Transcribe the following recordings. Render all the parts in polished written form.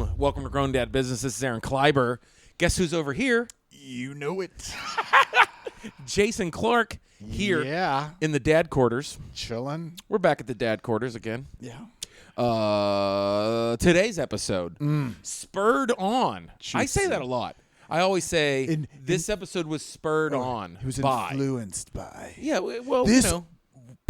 Boom! Welcome to Grown Dad Business. This is Aaron Kleiber. Guess who's over here? You know it. Jason Clark here in the dad quarters. Chilling. We're back at the dad quarters again. Yeah. Today's episode, spurred on. Juicy. I say that a lot. I always say this episode was spurred on. It was by. influenced by. Yeah, well, this you know.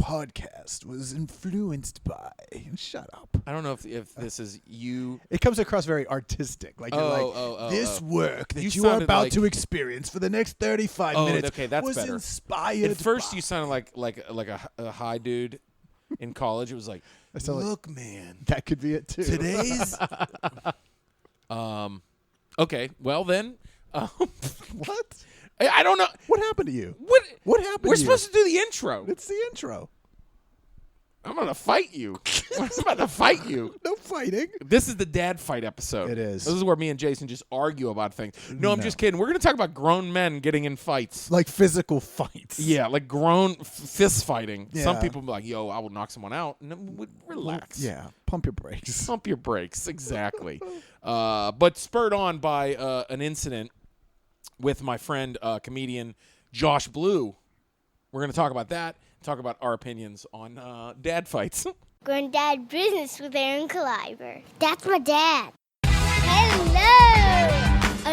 Podcast was influenced by. Shut up. I don't know if this is you. It comes across very artistic. Like you're this work that you are about to experience for the next 35 minutes okay, that's was better. Inspired At first, by. you sounded like a high dude in college. It was like, look, man, That could be it too. today's. Okay, well then. What? I don't know. What happened to you? What happened We're to you? supposed to do the intro. It's the intro. I'm going to fight you. I'm about to fight you. No fighting. This is the dad fight episode. It is. This is where me and Jason just argue about things. No, I'm just kidding. We're going to talk about grown men getting in fights. Like physical fights. Yeah, like grown fist fighting. Yeah. Some people be like, yo, I will knock someone out. And relax. Yeah. Pump your brakes. Pump your brakes. Exactly. But spurred on by an incident with my friend, comedian Josh Blue. We're going to talk about that. Talk about our opinions on dad fights. Grown Dad Business with Aaron Kleiber. That's my dad. Hello!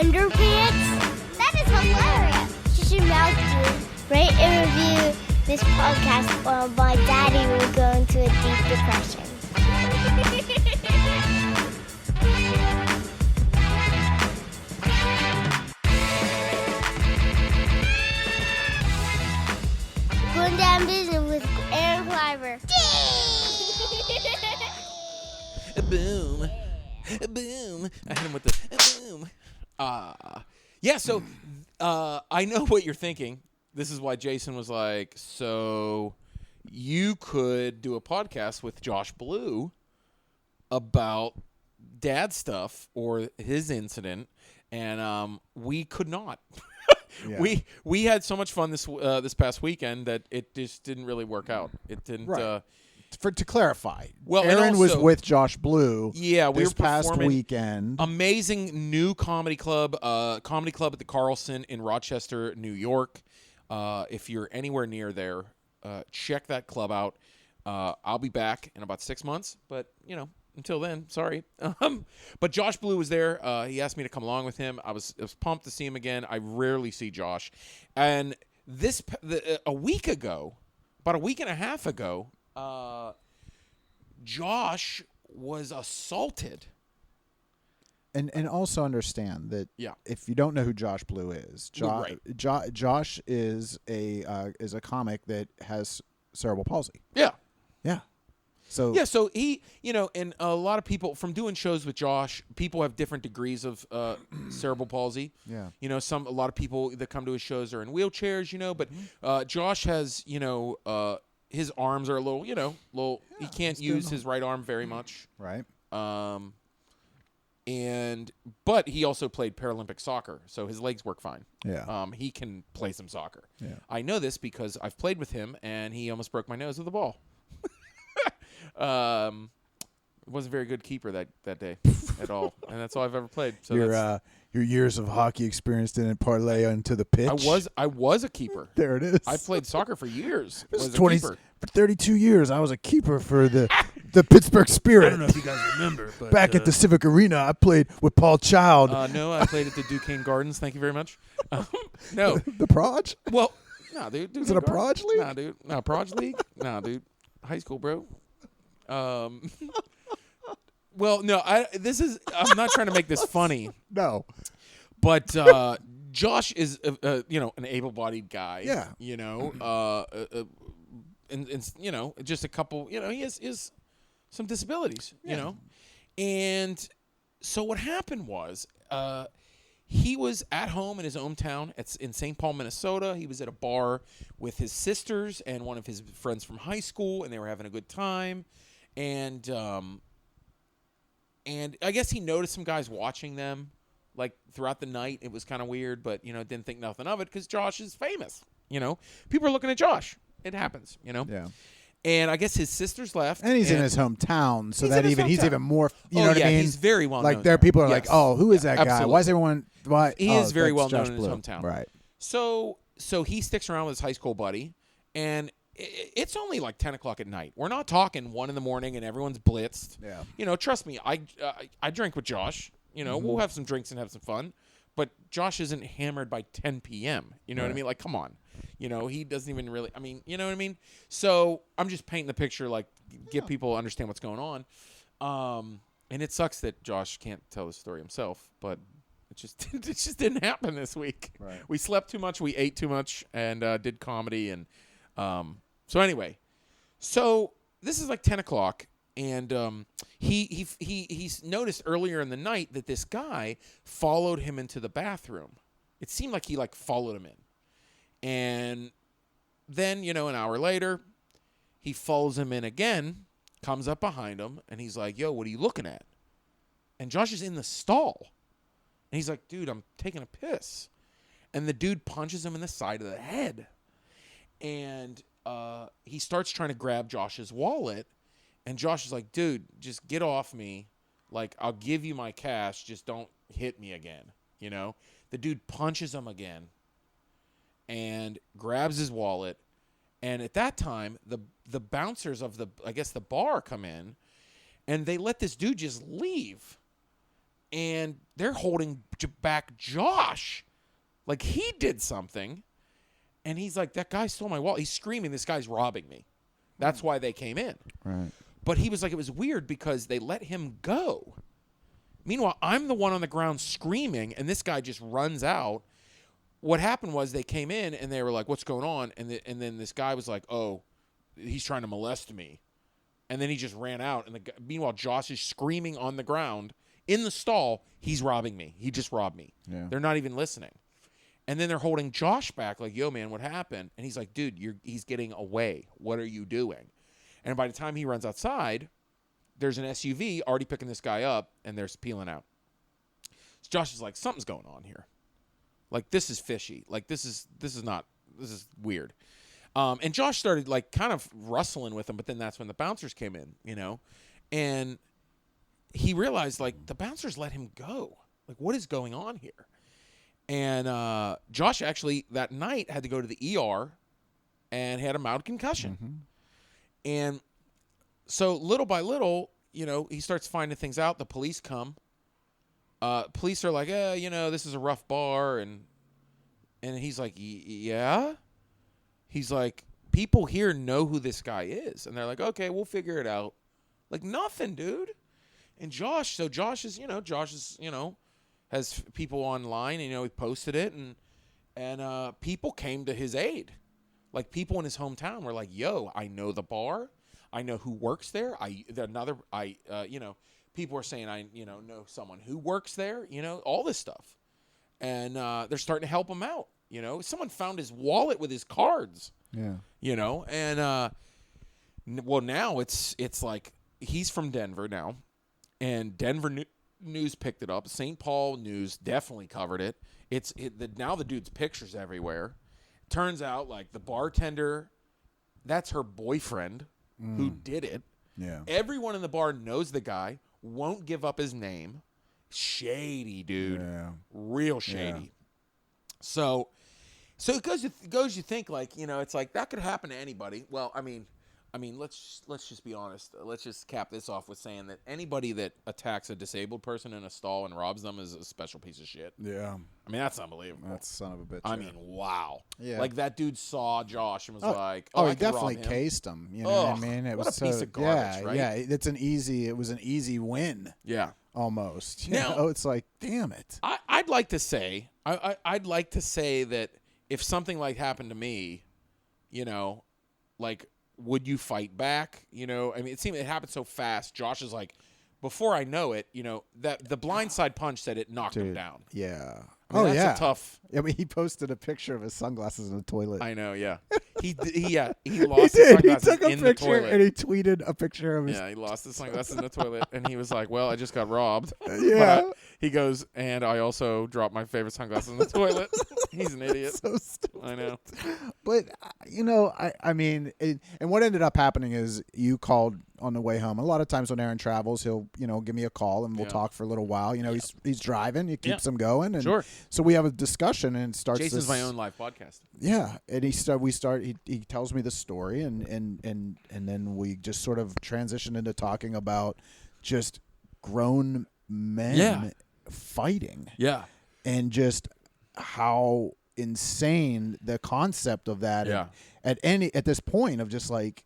Underpants? That is hilarious. You should mouth to rate and review this podcast or my daddy will go into a deep depression. Grown Dad Business with Aaron Kleiber. Boom. Boom. I hit him with the boom. Yeah, so I know what you're thinking. This is why Jason was like, so you could do a podcast with Josh Blue about dad stuff or his incident, and we could not. Yeah. We had so much fun this past weekend that it just didn't really work out. It didn't. Right. To clarify, Well, and Aaron was also- with Josh Blue. Yeah, we this were past performing weekend. Amazing new comedy club at the Carlson in Rochester, New York. If you're anywhere near there, check that club out. I'll be back in about 6 months, but until then, sorry. But Josh Blue was there. He asked me to come along with him. I was pumped to see him again. I rarely see Josh, and a week ago, about a week and a half ago. Josh was assaulted. And also understand that if you don't know who Josh Blue is, Josh is a comic that has cerebral palsy. Yeah. Yeah. So he, and a lot of people from doing shows with Josh, people have different degrees of cerebral palsy. Yeah. A lot of people that come to his shows are in wheelchairs, but Josh has, his arms are a little, he can't use his right arm very much. Right. But he also played Paralympic soccer, so his legs work fine. Yeah. He can play some soccer. Yeah. I know this because I've played with him, and he almost broke my nose with a ball. Wasn't a very good keeper that day at all, and that's all I've ever played. So your years of hockey experience didn't parlay into the pitch. I was a keeper. There it is. I played soccer for years. For 32 years, I was a keeper for the Pittsburgh Spirit. I don't know if you guys remember, but back at the Civic Arena, I played with Paul Child. No, I played at the Duquesne Gardens. Thank you very much. No, the Proj. well, no, dude. Is it a Proj league? Nah, dude. No, Proj league. Nah, dude. High school, bro. Well, no, I'm not trying to make this funny. No. But Josh is, an able-bodied guy. Yeah. And just a couple, he has some disabilities, And so what happened was he was at home in his hometown in St. Paul, Minnesota. He was at a bar with his sisters and one of his friends from high school, and they were having a good time. And I guess he noticed some guys watching them, like, throughout the night. It was kind of weird, but, didn't think nothing of it because Josh is famous, People are looking at Josh. It happens, Yeah. And I guess his sister's left. And he's in his hometown, so that he's even more, you know what I mean? He's very well known. Like, there are people who are like, oh, who is that guy? Absolutely. Why is everyone... Why? He is very well known Josh in his Blue. hometown. Right. So he sticks around with his high school buddy, and it's only like 10 o'clock at night. We're not talking 1 in the morning and everyone's blitzed. Yeah. You know, trust me, I drink with Josh. You know, we'll have some drinks and have some fun. But Josh isn't hammered by 10 p.m. You know what I mean? Like, come on. You know, he doesn't even really, I mean, you know what I mean? So I'm just painting the picture, like, get people to understand what's going on. And it sucks that Josh can't tell the story himself, but it just didn't happen this week. Right. We slept too much, we ate too much, and did comedy. And so anyway, so this is like 10 o'clock. And he's noticed earlier in the night that this guy followed him into the bathroom. It seemed like he like followed him in. And then, you know, an hour later, he follows him in again, comes up behind him, and he's like, yo, what are you looking at? And Josh is in the stall. And he's like, dude, I'm taking a piss. And the dude punches him in the side of the head. And he starts trying to grab Josh's wallet. And Josh is like, dude, just get off me. Like, I'll give you my cash. Just don't hit me again. You know? The dude punches him again and grabs his wallet. And at that time, the bouncers of the bar come in, and they let this dude just leave. And they're holding back Josh like he did something. And he's like, that guy stole my wallet. He's screaming, this guy's robbing me. That's why they came in. Right. But he was like, it was weird because they let him go. Meanwhile, I'm the one on the ground screaming, and this guy just runs out. What happened was they came in, and they were like, what's going on? And then this guy was like, oh, he's trying to molest me. And then he just ran out. And meanwhile, Josh is screaming on the ground in the stall, he's robbing me. He just robbed me. Yeah. They're not even listening. And then they're holding Josh back like, yo, man, what happened? And he's like, dude, he's getting away. What are you doing? And by the time he runs outside, there's an SUV already picking this guy up, and they're peeling out. So Josh is like, something's going on here. Like, this is fishy. Like, this is weird. And Josh started, like, kind of rustling with him, but then that's when the bouncers came in, you know? And he realized, like, the bouncers let him go. Like, what is going on here? And Josh actually, that night, had to go to the ER and had a mild concussion. Mm-hmm. And so little by little, you know, he starts finding things out. The police come. Police are like, you know, this is a rough bar. And he's like, yeah? He's like, people here know who this guy is. And they're like, okay, we'll figure it out. Like, nothing, dude. And Josh is, has people online. And, you know, he posted it. And people came to his aid. Like, people in his hometown were like, yo, I know the bar. I know who works there. People are saying, I know someone who works there, you know, all this stuff. And they're starting to help him out, you know. Someone found his wallet with his cards. Yeah. You know, and, well, now it's like he's from Denver now. And Denver News picked it up. St. Paul News definitely covered it. Now the dude's pictures everywhere. Turns out, like, the bartender, that's her boyfriend who did it. Yeah. Everyone in the bar knows the guy, won't give up his name. Shady, dude. Yeah. Real shady. Yeah. So it goes, you think, like, you know, it's like that could happen to anybody. Well, I mean, let's just be honest. Let's just cap this off with saying that anybody that attacks a disabled person in a stall and robs them is a special piece of shit. Yeah. I mean, that's unbelievable. That's son of a bitch. I mean, wow. Yeah. Like, that dude saw Josh and was like, he definitely cased him. You know what I mean? It was a piece of garbage, right? Yeah, it was an easy win. Yeah. Almost. You know, it's like, damn it. I'd like to say that if something like happened to me, you know, like, would you fight back? You know, I mean, it happened so fast. Josh is like, before I know it, you know, that the blindside punch said it knocked him down. Yeah. I mean, that's a tough. I mean, he posted a picture of his sunglasses in the toilet. I know. Yeah. He lost his sunglasses he took a in picture the toilet. And he tweeted a picture of his. Yeah, he lost his sunglasses in the toilet, and he was like, "Well, I just got robbed." Yeah. He goes, and I also dropped my favorite sunglasses in the toilet. He's an idiot. So stupid. I know. But, I mean, and what ended up happening is you called on the way home. A lot of times when Aaron travels, he'll, give me a call and we'll talk for a little while. He's driving. It keeps him going. And sure. So we have a discussion and it starts Jason's my own live podcast. Yeah. And he tells me the story and then we just sort of transition into talking about just grown men fighting. Yeah. And just how insane the concept of that at this point of just like,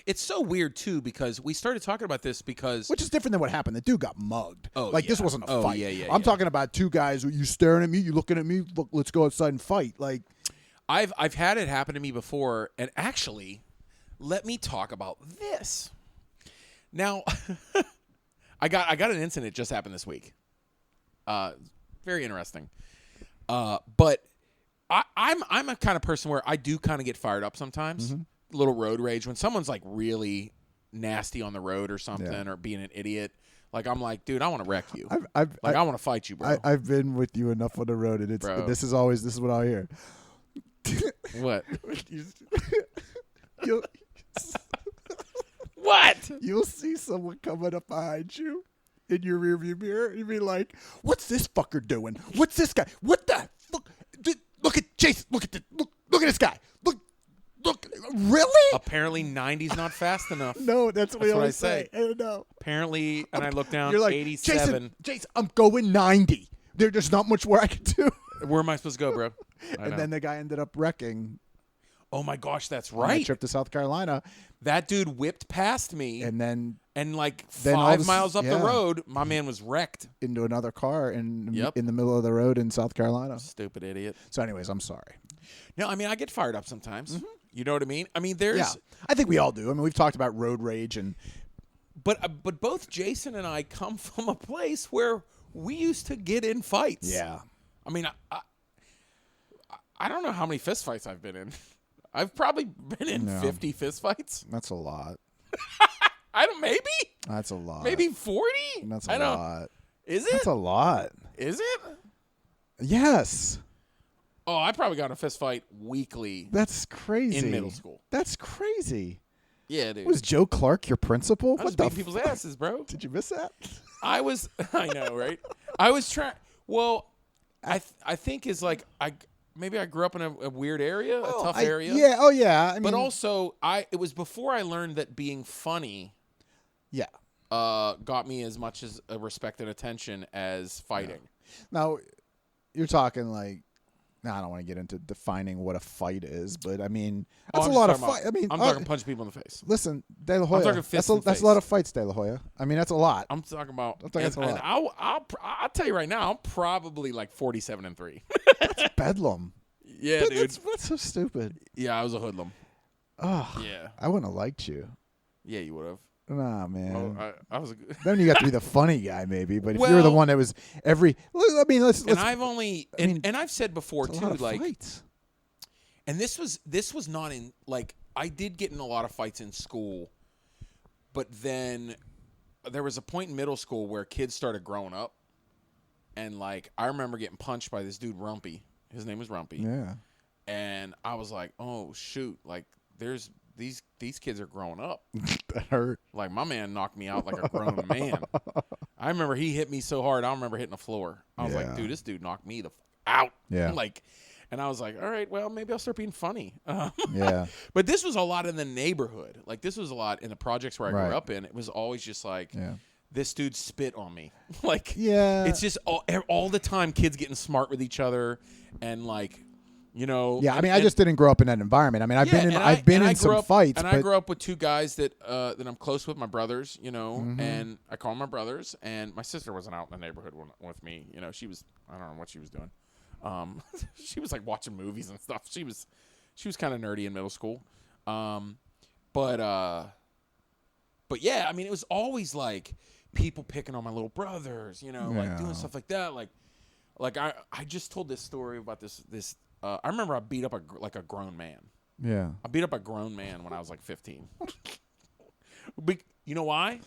it's so weird too because we started talking about this because which is different than what happened. The dude got mugged. This wasn't a fight. Yeah, I'm talking about two guys. You staring at me, you looking at me. Look, let's go outside and fight. Like, I've had it happen to me before, and actually, let me talk about this. Now, I got an incident just happened this week. Very interesting. But I'm a kind of person where I do kind of get fired up sometimes. Mm-hmm. A little road rage when someone's like really nasty on the road or something or being an idiot. Like I'm like, dude, I want to wreck you. I want to fight you, bro. I've been with you enough on the road, and this is what I'll hear. What? What? You'll see someone coming up behind you in your rearview mirror. You'll be like, "What's this fucker doing? What's this guy? What the fuck? Look at Jason. Look at look at this guy. Look. Really? Apparently, 90's not fast enough. No, that's what I say. No. Apparently, and I look down. You're like 87. Jason, I'm going 90. There's not much more I can do. Where am I supposed to go, bro? And then the guy ended up wrecking. Oh my gosh, that's On right. a trip to South Carolina. That dude whipped past me, and like 5 miles up the road, my man was wrecked into another car in the middle of the road in South Carolina. Stupid idiot. So, anyways, I'm sorry. No, I mean I get fired up sometimes. Mm-hmm. You know what I mean? I mean, I think we all do. I mean, we've talked about road rage but both Jason and I come from a place where we used to get in fights. Yeah. I mean, I don't know how many fist fights I've been in. I've probably been in 50 fist fights. That's a lot. Maybe. That's a lot. Maybe 40. That's a lot. Is it? That's a lot. Is it? Yes. Oh, I probably got in a fist fight weekly. That's crazy. In middle school. That's crazy. Yeah, dude. Was Joe Clark your principal? I was beating people's asses, bro. Did you miss that? I know, right? I was trying. Well, I think is like maybe I grew up in a weird area, a tough area. Yeah. Oh, yeah. I mean, but also, it was before I learned that being funny. Yeah. Got me as much as respect and attention as fighting. Yeah. Now, you're talking like. Now, I don't want to get into defining what a fight is, but I mean, that's a lot of fight. I mean, I'm talking punching people in the face. Listen, De La Hoya. I'm talking fists in the that's face. a lot of fights, De La Hoya. I mean, that's a lot. I'm talking about. That's a lot. I'll tell you right now, I'm probably like 47-3. That's bedlam. Yeah, dude. That's so stupid. Yeah, I was a hoodlum. Oh, yeah. I wouldn't have liked you. Yeah, you would have. Nah, man. Oh, I was. Then you got to be the funny guy, maybe. But if you were the one that was I mean, let's. And I've only and I've said before too, like. Fights. And this was not in like I did get in a lot of fights in school, but then there was a point in middle school where kids started growing up, and like I remember getting punched by this dude Rumpy. His name was Rumpy. Yeah. And I was like, oh shoot, like there's. These kids are growing up. That hurt. Like my man knocked me out like a grown man. I remember he hit me so hard. I don't remember hitting the floor. I was like, dude, this dude knocked me the out. Yeah. And I was like, all right, well, maybe I'll start being funny. Yeah. But this was a lot in the neighborhood. Like this was a lot in the projects where I grew up in. It was always just like, this dude spit on me. Like, it's just all the time kids getting smart with each other and like. You know, I mean, I just didn't grow up in that environment. I mean, I've been in some fights, and I grew up with two guys that I'm close with, my brothers. You know, and I call them my brothers. And my sister wasn't out in the neighborhood with me. You know, she was I don't know what she was doing. She was like watching movies and stuff. She was kind of nerdy in middle school. But yeah, I mean, it was always like people picking on my little brothers. You know, like doing stuff like that. Like I just told this story about this. I remember I beat up a grown man. Yeah. I beat up a grown man when I was like 15. You know why?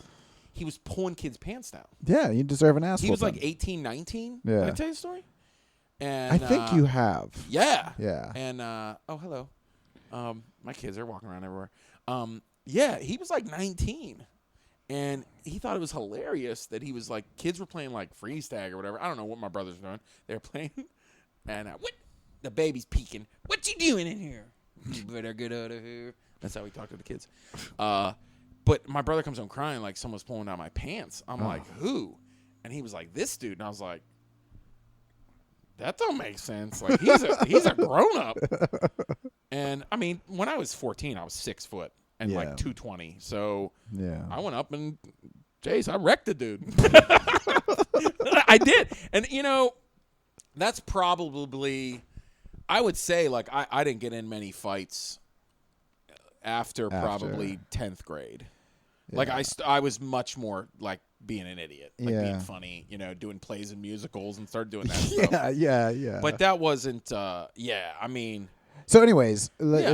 he was pulling kids' pants down. Yeah, you deserve an ass He was whooping. like 18, 19. Yeah. Did I tell you the story? And I think you have. Yeah. Yeah. And oh, hello. My kids are walking around everywhere. Yeah, he was like 19. And he thought it was hilarious that he was like, kids were playing like freeze tag or whatever. I don't know what my brothers were doing. They were playing. And what? The baby's peeking. What you doing in here? You better get out of here. That's how we talk to the kids. But my brother comes home crying like someone's pulling down my pants. I'm like, who? And he was like, this dude. And I was like, that don't make sense. Like he's a grown up. And I mean, when I was 14, I was 6 foot and like 220. So I went up and Jace, I wrecked the dude. I did. And you know, that's probably, I would say, like I didn't get in many fights after probably 10th grade. Yeah. Like I was much more like being an idiot, like being funny, you know, doing plays and musicals and started doing that stuff. Yeah. But that wasn't, I mean. So anyways,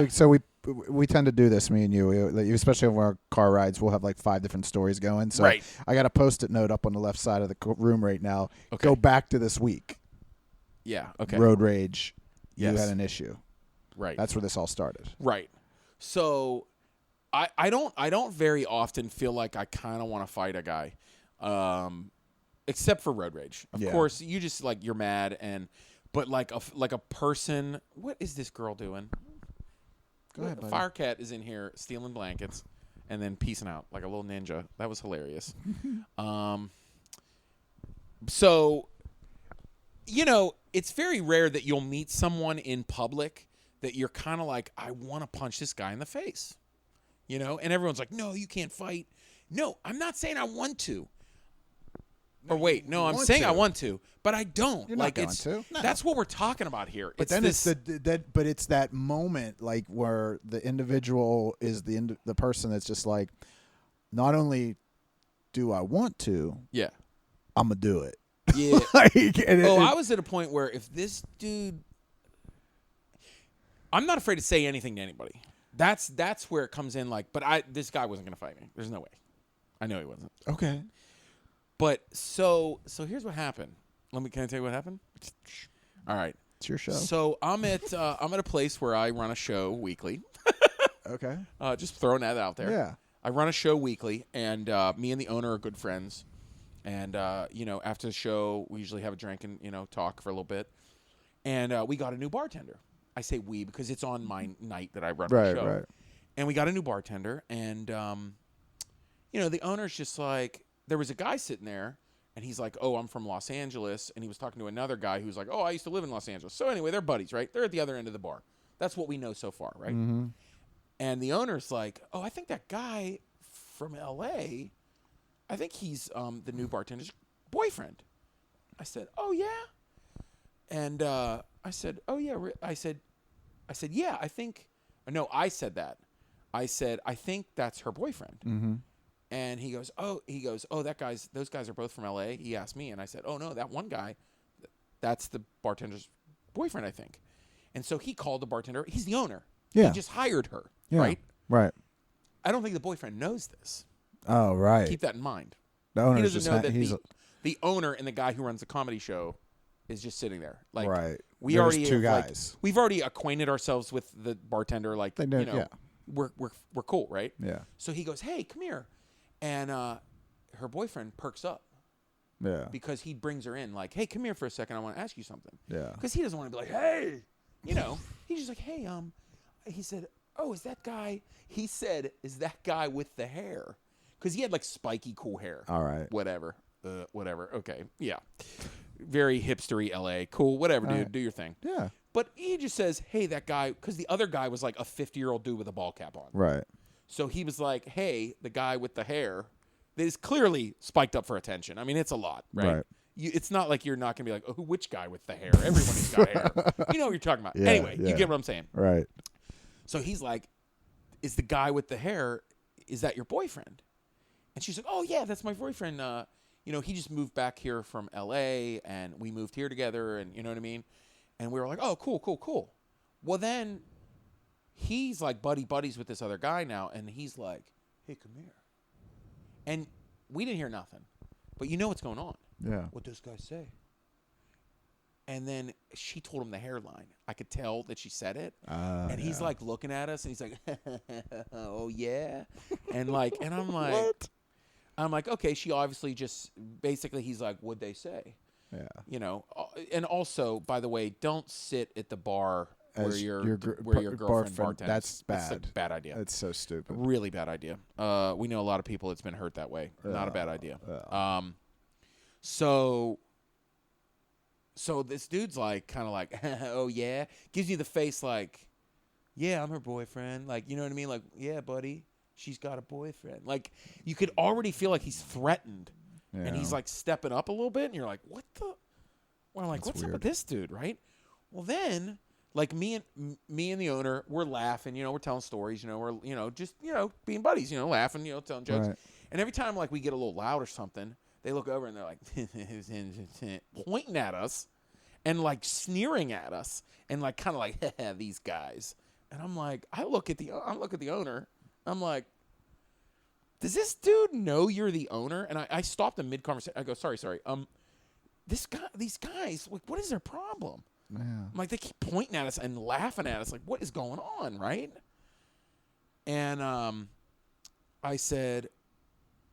so we tend to do this, me and you, especially over our car rides. We'll have like 5 different stories going. So I got a Post-it note up on the left side of the room right now. Okay. Go back to this week. Yeah. Okay. Road rage. Yes. You had an issue. Right. That's where this all started. Right. So I don't very often feel like I kind of want to fight a guy, except for road rage. Of course, you just like you're mad but like a person. What is this girl doing? Go ahead, buddy. Fire cat is in here stealing blankets and then peacing out like a little ninja. That was hilarious. So, you know, it's very rare that you'll meet someone in public that you're kind of like, I want to punch this guy in the face, you know? And everyone's like, no, you can't fight. No, I'm not saying I want to. Or wait, no, I'm saying I want to, but I don't. You're like not going to. No. That's what we're talking about here. But then it's it's that moment like where the individual is the person that's just like, not only do I want to, I'm gonna do it. Yeah. I was at a point where if this dude, I'm not afraid to say anything to anybody. That's where it comes in. Like, but this guy wasn't gonna fight me. There's no way. I know he wasn't. Okay. But so here's what happened. Can I tell you what happened? All right. It's your show. So I'm at a place where I run a show weekly. Okay. Just throwing that out there. Yeah. I run a show weekly, and me and the owner are good friends. And you know, after the show, we usually have a drink and talk for a little bit. And we got a new bartender. I say we because it's on my night that I run my show. Right. And we got a new bartender, and the owner's just like, there was a guy sitting there, and he's like, oh, I'm from Los Angeles. And he was talking to another guy who's like, oh, I used to live in Los Angeles. So anyway, they're buddies, right? They're at the other end of the bar. That's what we know so far, right? Mm-hmm. And the owner's like, oh, I think that guy from L.A., I think he's the new bartender's boyfriend. I said, oh, yeah? And I said, oh, yeah. I said, yeah, I think. No, I said that. I said, I think that's her boyfriend. Mm-hmm. And he goes, oh, those guys are both from L.A. He asked me, and I said, oh, no, that one guy, that's the bartender's boyfriend, I think. And so he called the bartender. He's the owner. Yeah. He just hired her, right? Right. I don't think the boyfriend knows this. Oh, right. Keep that in mind. The owner's he doesn't know that the owner and the guy who runs the comedy show is just sitting there. Like, right. We There's already two guys. Like, we've already acquainted ourselves with the bartender. Like, they know, we're cool, right? Yeah. So he goes, hey, come here. And her boyfriend perks up. Yeah. Because he brings her in like, hey, come here for a second. I want to ask you something. Yeah. Because he doesn't want to be like, hey. He's just like, hey, he said, oh, is that guy? He said, is that guy with the hair? Because he had like spiky cool hair. All right. Whatever. Okay. Yeah. Very hipstery LA. Cool. Whatever, dude. Right. Do your thing. Yeah. But he just says, hey, that guy, because the other guy was like a 50-year-old dude with a ball cap on. Right. So he was like, hey, the guy with the hair that is clearly spiked up for attention. I mean, it's a lot, right? It's not like you're not going to be like, oh, which guy with the hair? Everybody's got hair. You know what you're talking about. Anyway, you get what I'm saying. Right. So he's like, is the guy with the hair, is that your boyfriend? And she's like, oh, yeah, that's my boyfriend. He just moved back here from L.A., and we moved here together, and you know what I mean? And we were like, oh, cool. Well, then he's like buddies with this other guy now, and he's like, hey, come here. And we didn't hear nothing. But you know what's going on. Yeah. What those guys say? And then she told him the hairline. I could tell that she said it. And he's like looking at us, and he's like, "Oh yeah," and I'm like, What? I'm like, okay. She obviously just basically. He's like, "What'd they say?" Yeah. You know. And also, by the way, don't sit at the bar where As your girlfriend bartends. That's bad. That's a bad idea. It's so stupid. Really bad idea. We know a lot of people that's been hurt that way. Not a bad idea. So this dude's like, kind of like, oh yeah, gives you the face like, yeah, I'm her boyfriend. Like, you know what I mean? Like, yeah, buddy, she's got a boyfriend. Like, you could already feel like he's threatened, and he's like stepping up a little bit, and you're like, what the? Well, I'm like, what's up with this dude, right? Well, then, like me and the owner, we're laughing, you know, we're telling stories, you know, we're, you know, just, you know, being buddies, you know, laughing, you know, telling jokes, and every time like we get a little loud or something, they look over and they're like pointing at us and like sneering at us and like kind of like these guys. And I'm like, I look at the owner. I'm like, does this dude know you're the owner? And I stopped in mid conversation. I go, sorry. These guys, like, what is their problem? Yeah. I'm like, they keep pointing at us and laughing at us. Like, what is going on, right? And I said.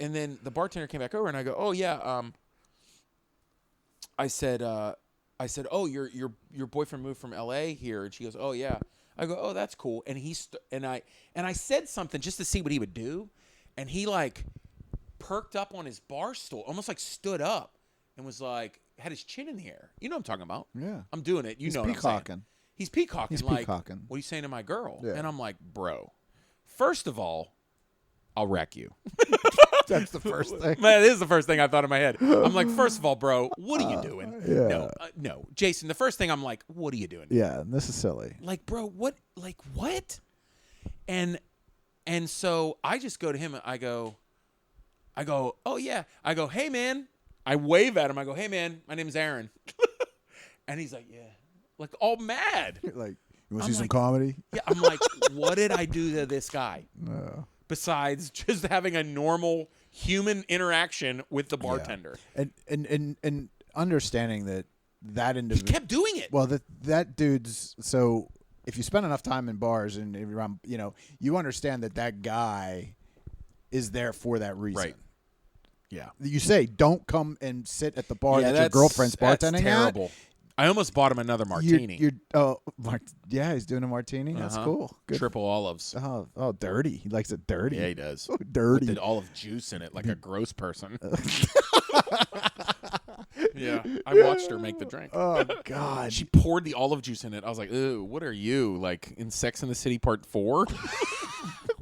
And then the bartender came back over, and I go, "Oh yeah." I said, "Oh, your boyfriend moved from L.A. here," and she goes, "Oh yeah." I go, "Oh, that's cool." And I said something just to see what he would do, and he like perked up on his bar stool, almost like stood up, and was like had his chin in the air. You know what I'm talking about? Yeah. I'm doing it. He's know what I'm saying. peacocking. He's peacocking. He's like, peacocking. what are you saying to my girl? Yeah. And I'm like, bro, first of all, I'll wreck you. That's the first thing. Man, this is the first thing I thought in my head. I'm like, first of all, bro, what are you doing? Yeah. No, Jason. The first thing I'm like, what are you doing? Yeah, this is silly. Like, bro, what? Like, what? And so I just go to him. And I go, oh yeah. I go, hey man. I wave at him. I go, hey man, my name is Aaron. And he's like, yeah, like all mad. Like, you want to see some comedy? Yeah. I'm like, what did I do to this guy? No. Besides just having a normal human interaction with the bartender. Yeah. And understanding that individual. He kept doing it. Well, that dude's, so if you spend enough time in bars and around, you know, you understand that guy is there for that reason. Right. Yeah. You say, don't come and sit at the bar that your girlfriend's bartending that's terrible. at. I almost bought him another martini. Yeah, he's doing a martini. That's cool. Good. Triple olives. Oh, dirty. He likes it dirty. Yeah, he does. Dirty. With the olive juice in it, like a gross person. Yeah, I watched her make the drink. Oh God. She poured the olive juice in it. I was like, "Ooh, what are you like in Sex and the City Part 4?"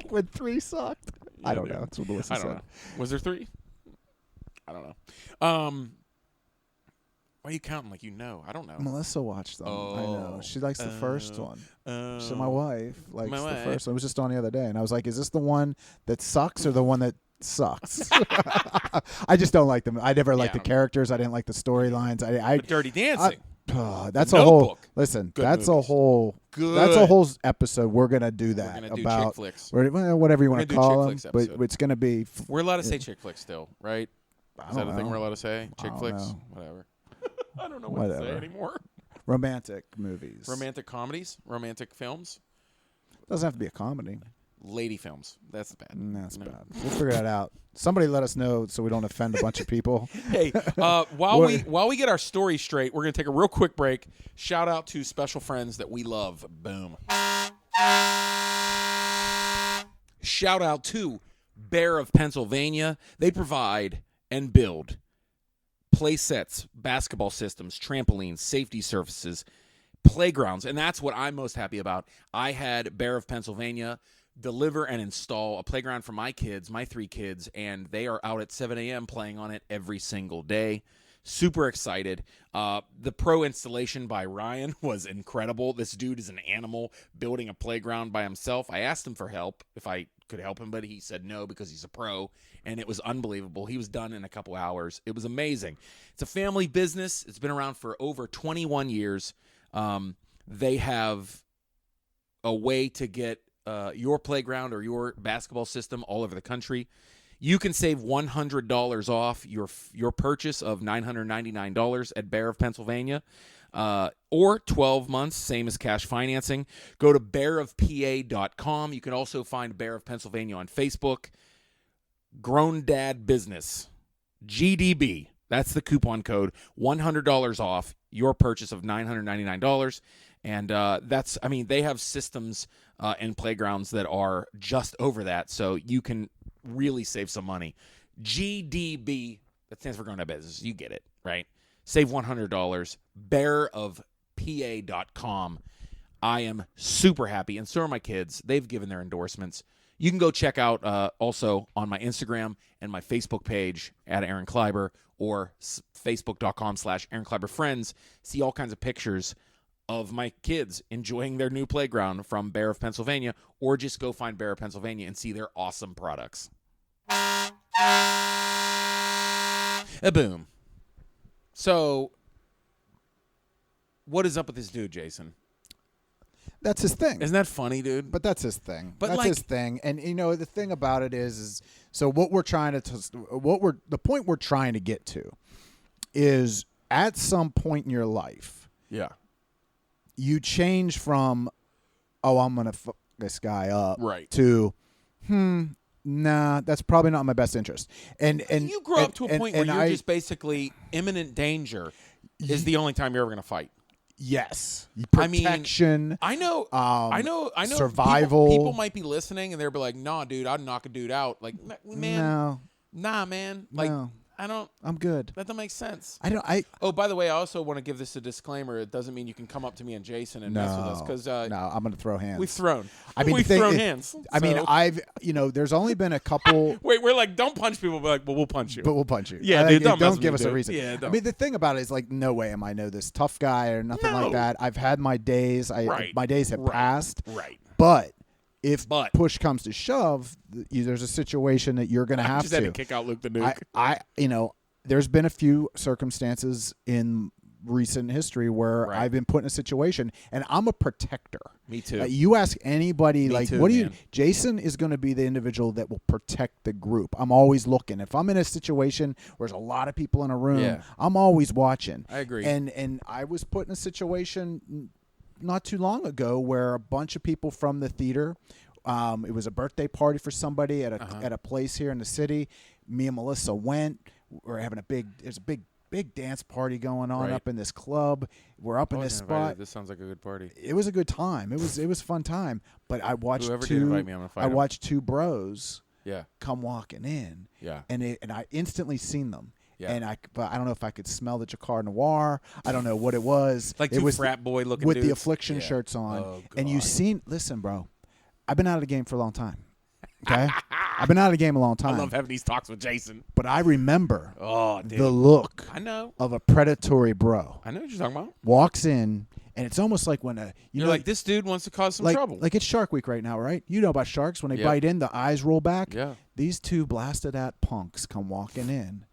When 3 sucked. Yeah, I don't know. That's what Melissa said. I don't know. Was there 3? I don't know. Why are you counting like you know? I don't know. Melissa watched them. I know. She likes the first one. So So my wife likes the first one. It was just on the other day. And I was like, is this the one that sucks or the one that sucks? I just don't like them. I never liked the characters. I didn't like the storylines. Dirty Dancing. That's a Notebook. whole. Listen, Good that's movies. a whole. Good. That's a whole episode. We're gonna do that We're gonna do about chick flicks. whatever you want to We're gonna do call chick them. flicks But episode. it's gonna be. We're allowed to say chick flicks still, right? Is that a thing know. we're allowed to say? Chick don't flicks? know. Whatever. I don't know what to say Whatever. anymore. Romantic movies. Romantic comedies? Romantic films? Doesn't have to be a comedy. Lady films. That's bad. That's bad. We'll figure that out. Somebody let us know so we don't offend a bunch of people. Hey, while we get our story straight, we're going to take a real quick break. Shout out to special friends that we love. Boom. Shout out to Bear of Pennsylvania. They provide and build play sets, basketball systems, trampolines, safety surfaces, playgrounds, and that's what I'm most happy about. I had Bear of Pennsylvania deliver and install a playground for my kids, my 3 kids, and they are out at 7 a.m. playing on it every single day. Super excited. The pro installation by Ryan was incredible. This dude is an animal building a playground by himself. I asked him for help if I could help him, but he said no because he's a pro, and it was unbelievable. He was done in a couple hours. It was amazing. It's a family business. It's been around for over 21 years. They have a way to get your playground or your basketball system all over the country. You can save $100 off your purchase of $999 at Bear of Pennsylvania, or 12 months, same as cash financing. Go to bearofpa.com. You can also find Bear of Pennsylvania on Facebook. Grown Dad Business, GDB. That's the coupon code. $100 off your purchase of $999. And they have systems and playgrounds that are just over that, so you can really save some money. GDB, that stands for Grown Dad Business. You get it, right? Save $100. Bearofpa.com. I am super happy, and so are my kids. They've given their endorsements. You can go check out also on my Instagram and my Facebook page at Aaron Kleiber, or facebook.com/Aaron Kleiber Friends. See all kinds of pictures of my kids enjoying their new playground from Bear of Pennsylvania, or just go find Bear of Pennsylvania and see their awesome products. Boom. So, what is up with this dude, Jason? That's his thing. Isn't that funny, dude? But that's his thing. But that's his thing. And the thing about it is so what we're trying to the point we're trying to get to is at some point in your life, yeah, you change from, oh, I'm gonna fuck this guy up, right, to, nah, that's probably not in my best interest. And you grow up to a point where you're just basically imminent danger is the only time you're ever gonna fight. Yes, protection. I know. Survival. People might be listening and they'll be like, "Nah, dude, I'd knock a dude out." Like, man, nah, man. Like, no. I don't. I'm good. That doesn't make sense. Oh, by the way, I also want to give this a disclaimer. It doesn't mean you can come up to me and Jason and mess with us, because no, I'm going to throw hands. We've thrown. We've thrown hands. I mean, there's only been a couple. Wait, we're like, don't punch people, but like, well, we'll punch you. But we'll punch you. Yeah, dude, don't give us a reason. Yeah, don't. I mean, the thing about it is, like, no way am I this tough guy or nothing like that. I've had my days. My days have passed. Right. But if push comes to shove, there's a situation that you're going to have to. Just had to kick out Luke the Nuke. There's been a few circumstances in recent history where I've been put in a situation, and I'm a protector. Me too. You ask anybody, what do you? Man. Jason is going to be the individual that will protect the group. I'm always looking. If I'm in a situation where there's a lot of people in a room, I'm always watching. I agree. And I was put in a situation not too long ago where a bunch of people from the theater. It was a birthday party for somebody at a place here in the city. Me and Melissa went. We're having there's a big dance party going on up in this club. We're up in this spot. This sounds like a good party. It was a good time. It was a fun time. But I watched Whoever did invite me, I'm gonna fight him. watched two bros Yeah. come walking in. Yeah. And I instantly seen them. Yeah. And but I don't know if I could smell the Jacquard Noir. I don't know what it was. Like it two was frat boy looking with dudes. the Affliction shirts on. Oh, and you God. listen, bro. I've been out of the game for a long time. Okay? I've been out of the game a long time. I love having these talks with Jason. But I remember dude. the look I know. of a predatory bro. I know what you're talking about. Walks in, and it's almost like when you're like, this dude wants to cause some trouble. Like it's Shark Week right now, right? You know about sharks. When they bite in, the eyes roll back. Yeah. These two blasted at punks come walking in,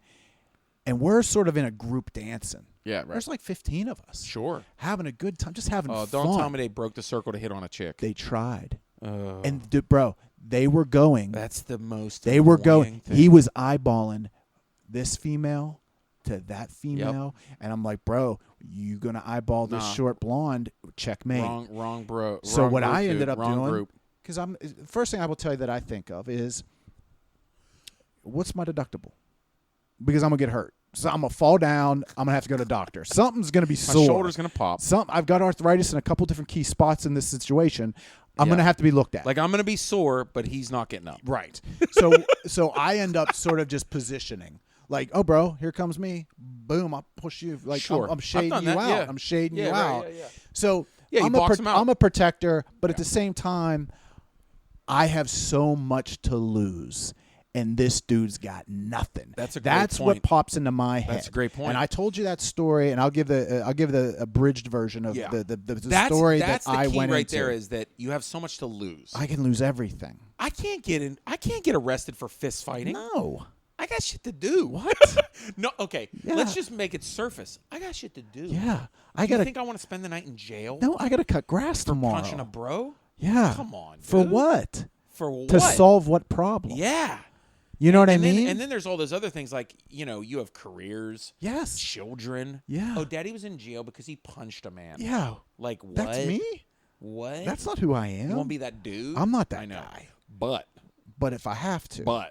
and we're sort of in a group dancing. Yeah, right. There's like 15 of us. Sure. Having a good time, just having fun. Don't tell me they broke the circle to hit on a chick. They tried. And, bro, they were going. That's the most They were going. thing. He was eyeballing this female to that female. And I'm like, bro, you going to eyeball this short blonde? Checkmate. Wrong, bro. So wrong what group, I ended dude. up Wrong doing, group. because first thing I will tell you that I think of is, what's my deductible? Because I'm going to get hurt. So I'm going to fall down. I'm going to have to go to the doctor. Something's going to be sore. My shoulder's going to pop. I've got arthritis in a couple different key spots in this situation. I'm going to have to be looked at. Like, I'm going to be sore, but he's not getting up. Right. So I end up sort of just positioning. Like, oh, bro, here comes me. Boom, I'll push you. Like, Sure. I'm shading I've you done out. that, yeah. I'm shading you right, out. Yeah. So Yeah, you box him out. I'm a protector, but at the same time, I have so much to lose. And this dude's got nothing. That's what point. pops into my head. That's a great point. And I told you that story, and I'll give the abridged version of the story that I went into. That's the key right there, is that you have so much to lose. I can lose everything. I can't get arrested for fist fighting. No. I got shit to do. What? No, okay. Yeah. Let's just make it surface. I got shit to do. Yeah. You think I want to spend the night in jail? No, I got to cut grass tomorrow. Punching a bro? Yeah. Come on, dude. For what? For what? To solve what problem? Yeah. You know what I And then- mean? and then there's all those other things like, you have careers, yes. children. Yeah. Oh, daddy was in jail because he punched a man. Yeah. Like, what? That's me? What? That's not who I am. You want to be that dude? I'm not that I know. guy. But if I have to.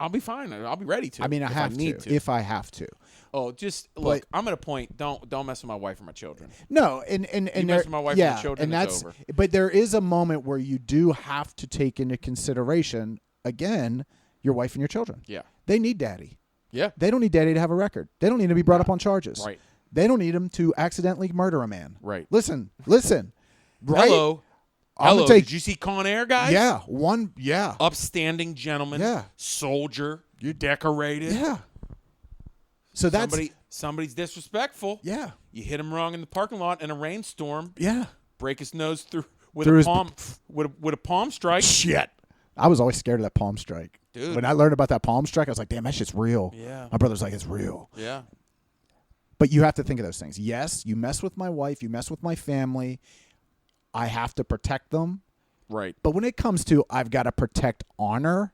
I'll be fine. I'll be ready to. I mean, I if have I need to. If I have to. Oh, just look. I'm at a point. Don't mess with my wife or my children. No, and You mess there, with my wife yeah, and the children, and it's that's. over. But there is a moment where you do have to take into consideration again your wife and your children. Yeah. They need daddy. Yeah. They don't need daddy to have a record. They don't need to be brought up on charges. Right. They don't need him to accidentally murder a man. Right. Listen. Right? Hello. I'm Hello. gonna take. Did you see Con Air, guys? Yeah. One. Yeah. Upstanding gentleman. Yeah. Soldier. You're decorated. Yeah. So that's. Somebody's disrespectful. Yeah. You hit him wrong in the parking lot in a rainstorm. Yeah. Break his nose through with Through a his- palm with a palm strike. Shit. I was always scared of that palm strike. Dude. When I learned about that palm strike, I was like, damn, that shit's real. Yeah. My brother's like, it's real. Yeah. But you have to think of those things. Yes, you mess with my wife, you mess with my family. I have to protect them. Right. But when it comes to I've got to protect honor,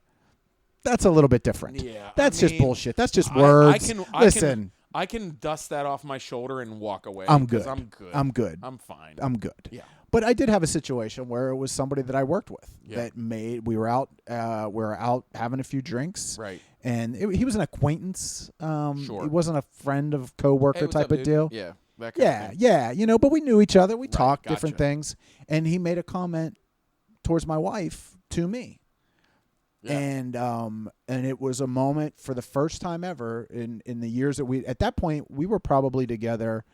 that's a little bit different. Yeah, That's I just mean, bullshit. That's just words. Listen, I can dust that off my shoulder and walk away. I'm 'cause good. I'm good. I'm good. I'm fine. I'm good. Yeah. But I did have a situation where it was somebody that I worked with Yeah. that made we were out having a few drinks. Right. And he was an acquaintance. Sure. He wasn't a friend of coworker Hey, what's type up, of dude? deal. Yeah. That kind of Yeah, thing. yeah, but we knew each other. We talked gotcha. different things, and he made a comment towards my wife to me, Yeah. and it was a moment for the first time ever in the years that at that point we were probably together.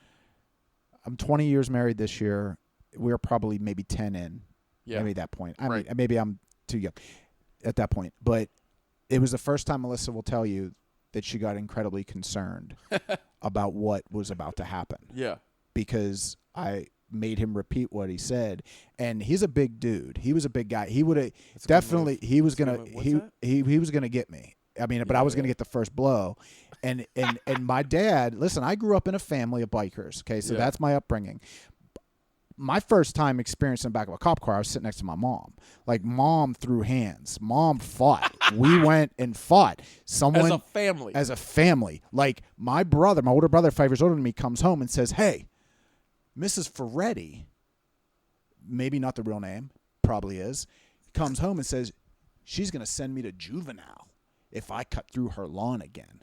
I'm 20 years married this year. We were probably maybe 10 in, Yeah. maybe at that point. I Right. mean, maybe I'm too young at that point, but it was the first time Melissa will tell you that she got incredibly concerned about what was about to happen. Yeah. Because I made him repeat what he said, and he's a big dude. He was a big guy. He would have That's a good definitely. move. He was That's a gonna. good move. What's He was gonna get me. I mean, but I was gonna get the first blow, and my dad. Listen, I grew up in a family of bikers. Okay, so Yeah. that's my upbringing. My first time experiencing the back of a cop car, I was sitting next to my mom. Like, mom threw hands. Mom fought. We went and fought. Someone As a family. Like, my brother, my older brother, 5 years older than me, comes home and says, "Hey, Mrs. Ferretti," maybe not the real name, probably is, comes home and says, "She's going to send me to juvenile if I cut through her lawn again."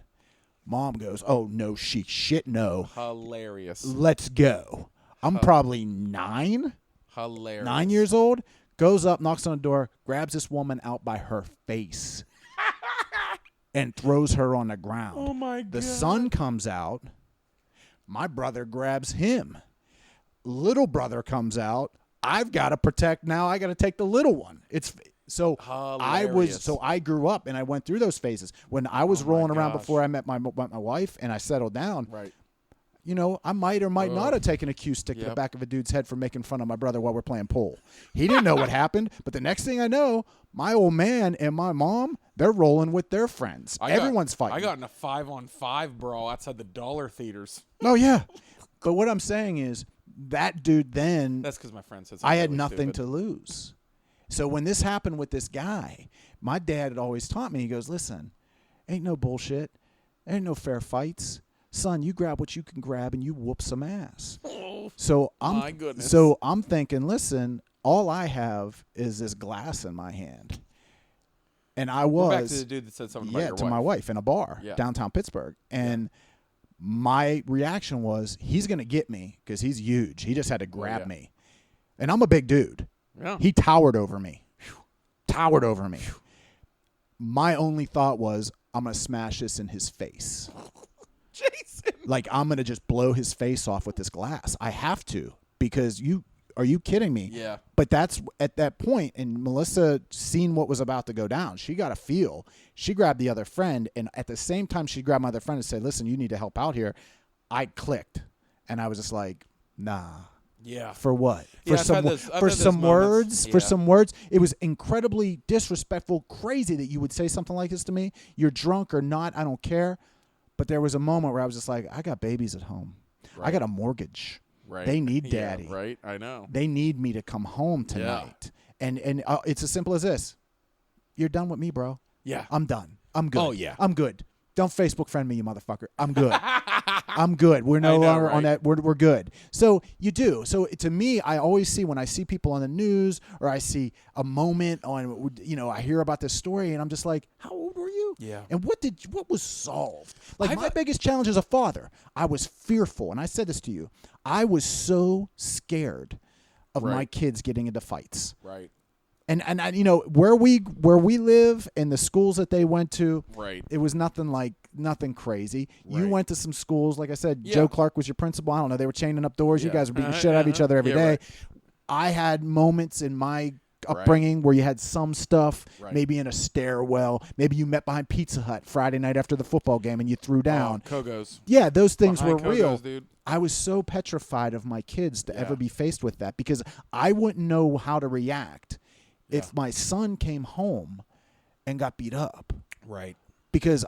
Mom goes, "Oh, no, shit, no. Hilarious. Let's go." I'm probably 9 Hilarious. years old, goes up, knocks on the door, grabs this woman out by her face and throws her on the ground. Oh, my God. The son comes out. My brother grabs him. Little brother comes out. I've got to protect now. I got to take the little one. It's so Hilarious. I grew up and I went through those phases when I was Oh my rolling around gosh. before I met my wife and I settled down. Right. You know, I might or might not have taken a cue stick to the Yep. back of a dude's head for making fun of my brother while we're playing pool. He didn't know what happened, but the next thing I know, my old man and my mom, they're rolling with their friends. Everyone's fighting. I got in a 5-on-5 brawl outside the dollar theaters. Oh, yeah. But what I'm saying is that dude then, That's because my friend said I something had really nothing stupid. to lose. So when this happened with this guy, my dad had always taught me, he goes, "Listen, ain't no bullshit. Ain't no fair fights. Son, you grab what you can grab and you whoop some ass." So my goodness. So I'm thinking, listen, all I have is this glass in my hand. And I was We're back to the dude that said something about your to wife. my wife in a bar Yeah. downtown Pittsburgh. And my reaction was, he's going to get me because he's huge. He just had to grab yeah. me. And I'm a big dude. Yeah. He towered over me. Towered over me. My only thought was, I'm going to smash this in his face. Jason. Like, I'm going to just blow his face off with this glass. I have to, because are you kidding me? Yeah. But that's at that point, and Melissa seen what was about to go down. She got a feel. She grabbed the other friend, and at the same time she grabbed my other friend and said, "Listen, you need to help out here." I clicked, and I was just like, nah. Yeah. For what? Yeah, For I've some had those- I've for had those some moments. words. Yeah. For some words. It was incredibly disrespectful, crazy that you would say something like this to me. You're drunk or not, I don't care. But there was a moment where I was just like, I got babies at home. I Right. got a mortgage. Right. They need Yeah, daddy. right. I know. They need me to come home tonight. And it's as simple as this. You're done with me, bro. Yeah. I'm done. I'm good. Oh, yeah. I'm good. Don't Facebook friend me, you motherfucker. I'm good. I'm good. We're no longer on that. We're good. So you do. So to me, I always see when I see people on the news or I see a moment on, I hear about this story and I'm just like, how old were you? Yeah. And what was solved? Like my biggest challenge as a father, I was fearful. And I said this to you. I was so scared of my kids getting into fights. Right. And where we live and the schools that they went to, right, it was nothing crazy. Right. You went to some schools, like I said, Yeah. Joe Clark was your principal. I don't know, they were chaining up doors. Yeah. You guys were beating the shit out of each other every day. Right. I had moments in my upbringing where you had some stuff, maybe in a stairwell. Maybe you met behind Pizza Hut Friday night after the football game and you threw down. Kogos. Yeah, those things Behind were real. Kogos, dude. I was so petrified of my kids to ever be faced with that because I wouldn't know how to react if my son came home and got beat up. Right. Because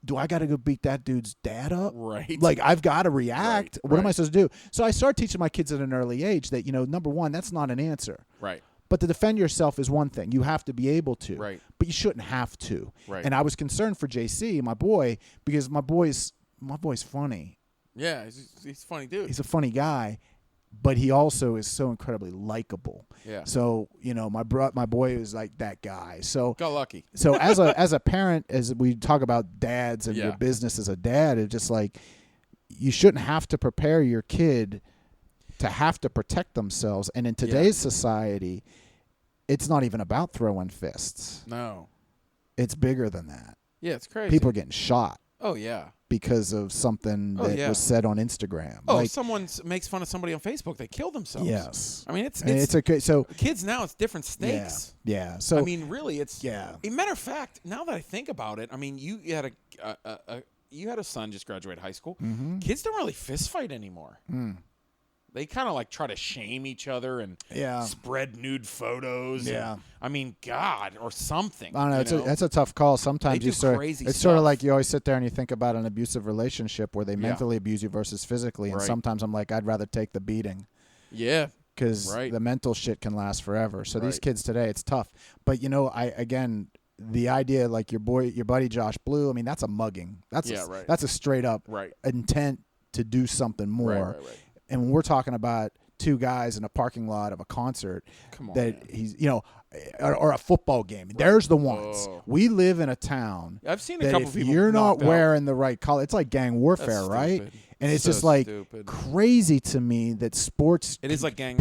do I got to go beat that dude's dad up? Right. Like, I've got to react. Right. What am I supposed to do? So I started teaching my kids at an early age that, number one, that's not an answer. Right. But to defend yourself is one thing. You have to be able to. Right. But you shouldn't have to. Right. And I was concerned for JC, my boy, because my boy's funny. Yeah, he's a funny dude. He's a funny guy, but he also is so incredibly likable. Yeah. So, my boy is like that guy. So got lucky. So as a parent, as we talk about dads and your business as a dad, it's just like you shouldn't have to prepare your kid to have to protect themselves. And in today's society, it's not even about throwing fists. No. It's bigger than that. Yeah, it's crazy. People are getting shot. Oh, yeah. Because of something that was said on Instagram. Oh, if someone makes fun of somebody on Facebook, they kill themselves. Yes. I mean, it's okay. So kids now, it's different stakes. Yeah. So I mean, really, it's a matter of fact. Now that I think about it, I mean, you had a son just graduated high school. Mm-hmm. Kids don't really fist fight anymore. They kind of like try to shame each other and spread nude photos. Yeah. I mean, God, or something. I don't know. That's a tough call. Sometimes it's sort of like you always sit there and you think about an abusive relationship where they mentally abuse you versus physically. And sometimes I'm like, I'd rather take the beating. Yeah. Because the mental shit can last forever. So these kids today, it's tough. But, the idea like your buddy Josh Blue, I mean, that's a mugging. That's a straight up intent to do something more. Right. And when we're talking about two guys in a parking lot of a concert, he's, or a football game, there's the ones. We live in a town. I've seen a that couple if people. You're not out. wearing the right color. It's like gang warfare, right? And it's just like crazy to me that sports. It is like gangs.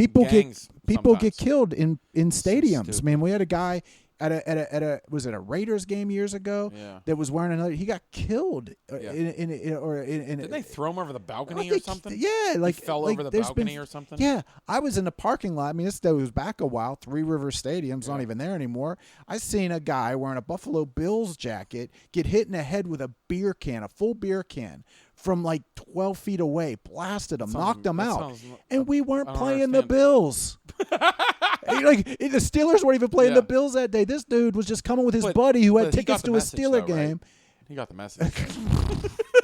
People get killed in stadiums. So I mean, we had a guy at a was it a Raiders game years ago that was wearing another. He got killed. Didn't they throw him over the balcony or something? Yeah, like he fell like over the balcony or something. Yeah, I was in the parking lot. I mean, this was back a while. Three Rivers Stadium's not even there anymore. I seen a guy wearing a Buffalo Bills jacket get hit in the head with a full beer can. From like 12 feet away, blasted him, knocked him out, and we weren't playing the Bills. Like the Steelers weren't even playing the Bills that day. This dude was just coming with his buddy who had tickets to a Steeler game. Right? He got the message.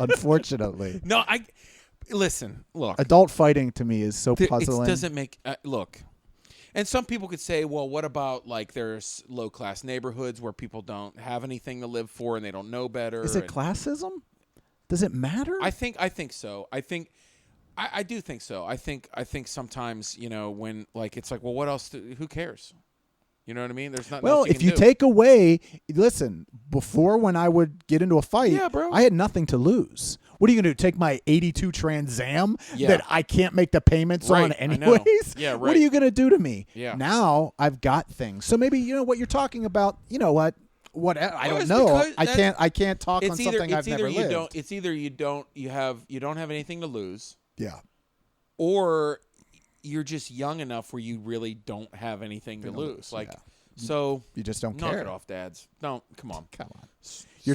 Unfortunately, no. Listen. Look, adult fighting to me is so puzzling. It doesn't make look. And some people could say, well, what about like there's low class neighborhoods where people don't have anything to live for and they don't know better? Is it classism? Does it matter? I think so. I do think so. I think sometimes, when like it's like, well, what else? Who cares? You know what I mean? There's nothing. Well, if you take away, listen, before when I would get into a fight, I had nothing to lose. What are you going to do? Take my 82 Trans Am that I can't make the payments on anyways? Yeah, right. What are you going to do to me? Yeah. Now I've got things. So maybe, what you're talking about, what I don't know. I can't talk on something I've never lived. It's either you don't have anything to lose. Yeah. Or you're just young enough where you really don't have anything to lose. Like so you just don't knock care. it off, dads. Don't come on. You're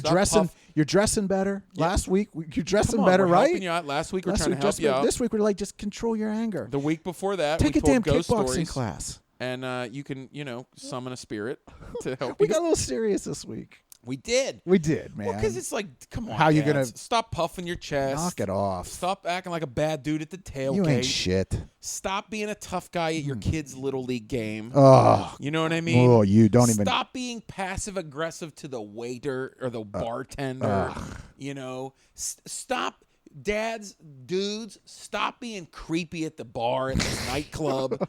dressing better. Yeah. Last week you're dressing Come on, better, we're right? Helping you out. Last week we're trying to help you out. This week we're like just control your anger. The week before that Take we a damn told ghost kickboxing stories. class. And you can, summon a spirit to help We you. got a little serious this week. We did. We did, man. Well, because it's like, come on, How you dads. gonna- stop puffing your chest? Knock it off. Stop acting like a bad dude at the tailgate. You ain't shit. Stop being a tough guy at your kid's little league game. Oh, You know what I mean? oh, you don't even. Stop being passive aggressive to the waiter or the bartender. You know, stop, dads, dudes. Stop being creepy at the bar at the nightclub.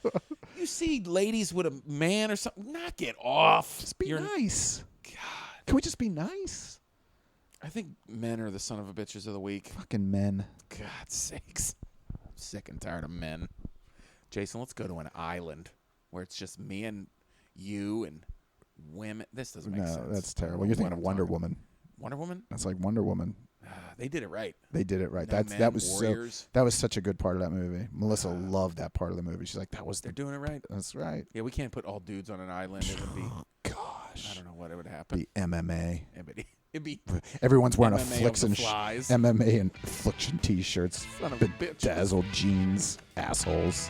You see ladies with a man or something, knock it off. Just be nice. God, Can we just be nice? I think men are the son of a bitches of the week. Fucking men. God's sakes. I'm sick and tired of men. Jason, let's go to an island where it's just me and you and women. This doesn't make sense. No, that's terrible. You're thinking of Wonder Woman. Wonder Woman? That's like Wonder Woman. They did it right. They did it right. No That was warriors. that was such a good part of that movie. Melissa loved that part of the movie. She's like, They're doing it right. That's right. Yeah, we can't put all dudes on an island. It would be, Gosh. I don't know what it would happen. The MMA. It'd be Everyone's wearing MMA of the affliction flies. MMA and affliction t-shirts. Son of a bitch. Bedazzled jeans, assholes.